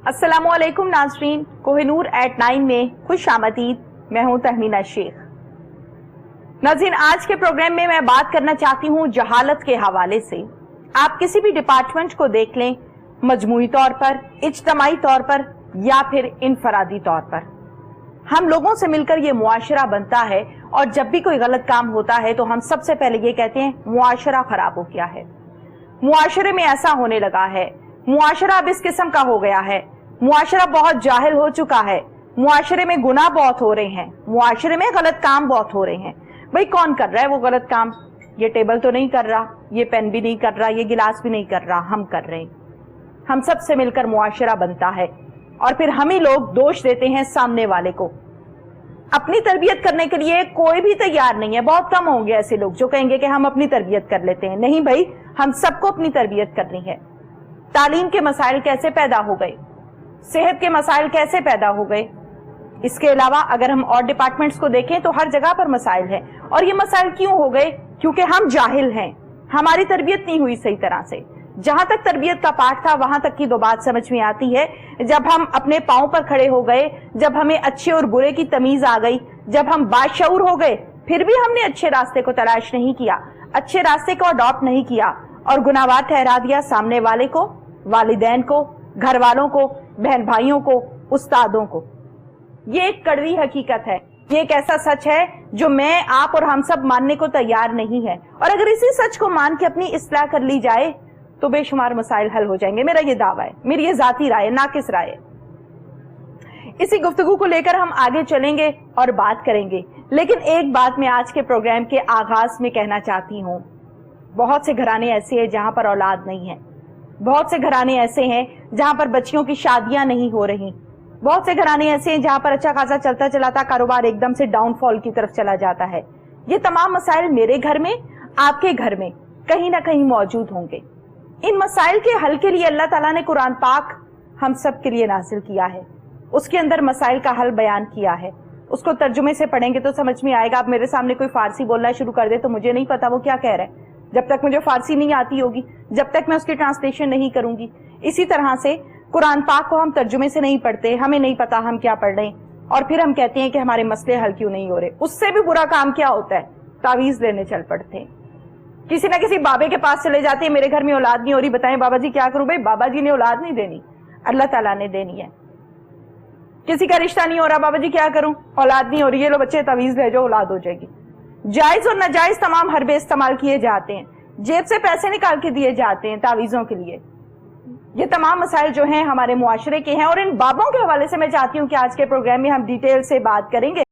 अस्सलामुअलैकुम नाज़रीन, कोहिनूर @9 में खुश आमदीद। मैं हूं तहमीना शेख। नाज़रीन, आज के प्रोग्राम में मैं बात करना चाहती हूं जहालत के हवाले से। आप किसी भी डिपार्टमेंट को देख लें, मजमूई तौर पर, इज्तमाई तौर पर या फिर इनफरादी तौर पर, हम लोगों से मिलकर ये मुआशरा बनता है और जब भी कोई गलत काम होता है तो हम सबसे पहले ये कहते हैं मुआशरा खराब हो गया है, मुआशरे में ऐसा होने लगा है, मुआशरा अब इस किस्म का हो गया है, मुआशरा बहुत जाहिल हो चुका है, मुआशरे में गुनाह बहुत हो रहे हैं, मुआशरे में गलत काम बहुत हो रहे हैं। भाई कौन कर रहा है वो गलत काम? ये टेबल तो नहीं कर रहा, ये पेन भी नहीं कर रहा, ये गिलास भी नहीं कर रहा, हम कर रहे हैं। हम सब से मिलकर मुआशरा बनता है और फिर हम ही लोग दोष देते हैं सामने वाले को। अपनी तरबियत करने के लिए कोई भी तैयार नहीं है। बहुत कम होंगे ऐसे लोग जो कहेंगे कि हम अपनी तरबियत कर लेते हैं। नहीं भाई, हम सबको अपनी तरबियत करनी है। तालीम के मसाइल कैसे पैदा हो गए, सेहत के मसाइल कैसे पैदा हो गए। इसके अलावा अगर हम और डिपार्टमेंट्स को देखें तो हर जगह पर मसाइल है। और ये मसाइल क्यों हो गए? क्योंकि हम जाहिल हैं, हमारी तरबियत नहीं हुई सही तरह से। जहां तक तरबियत का पाठ था वहां तक की दो बात समझ में आती है। जब हम अपने पांव पर खड़े हो गए, जब हमें अच्छे और बुरे की तमीज आ गई, जब हम बाशऊर हो गए, फिर भी हमने अच्छे रास्ते को तलाश नहीं किया, अच्छे रास्ते को अडॉप्ट नहीं किया और गुनाहगार ठहरा दिया सामने वाले को, वालिदैन को, घर वालों को, बहन भाइयों को, उस्तादों को। ये एक कड़वी हकीकत है, ये एक ऐसा सच है जो मैं, आप और हम सब मानने को तैयार नहीं है। और अगर इसी सच को मान के अपनी इस्लाह कर ली जाए तो बेशुमार मसाइल हल हो जाएंगे। मेरा ये दावा है, मेरी ये जाती राय है, नाकिस राय है। इसी गुफ्तगू को लेकर हम आगे चलेंगे और बात करेंगे। लेकिन एक बात मैं आज के प्रोग्राम के आगाज में कहना चाहती हूँ। बहुत से घराने ऐसे हैं जहां पर औलाद नहीं है, बहुत से घराने ऐसे हैं जहां पर बच्चियों की शादियां नहीं हो रही, बहुत से घराने ऐसे हैं जहां पर अच्छा खासा चलता चलाता कारोबार एकदम से डाउनफॉल की तरफ चला जाता है। ये तमाम मसाइल मेरे घर में, आपके घर में कहीं ना कहीं मौजूद होंगे। इन मसाइल के हल के लिए अल्लाह ताला ने कुरान पाक हम सब के लिए नाजिल किया है। उसके अंदर मसाइल का हल बयान किया है। उसको तर्जुमे से पढ़ेंगे तो समझ में आएगा। अब मेरे सामने कोई फारसी बोलना शुरू कर दे तो मुझे नहीं पता वो क्या कह रहा है, जब तक मुझे फारसी नहीं आती होगी, जब तक मैं उसकी ट्रांसलेशन नहीं करूंगी। इसी तरह से कुरान पाक को हम तर्जुमे से नहीं पढ़ते, हमें नहीं पता हम क्या पढ़ रहे हैं और फिर हम कहते हैं कि हमारे मसले हल क्यों नहीं हो रहे। उससे भी बुरा काम क्या होता है, तावीज लेने चल पड़ते हैं। किसी ना किसी बाबे के पास चले जाते हैं, मेरे घर में औलाद नहीं हो रही, बताएं बाबा जी क्या करूं। भाई बाबा जी ने औलाद नहीं देनी, अल्लाह ताला ने देनी है। किसी का रिश्ता नहीं हो रहा, बाबा जी क्या करूं, औलाद नहीं हो रही, ये लो बच्चे तावीज ले जाओ, औलाद हो जाएगी। जायज और नाजायज तमाम हरबे इस्तेमाल किए जाते हैं, जेब से पैसे निकाल के दिए जाते हैं तावीजों के लिए। ये तमाम मसाइल जो हैं हमारे मुआशरे के हैं और इन बाबों के हवाले से मैं चाहती हूं कि आज के प्रोग्राम में हम डिटेल से बात करेंगे।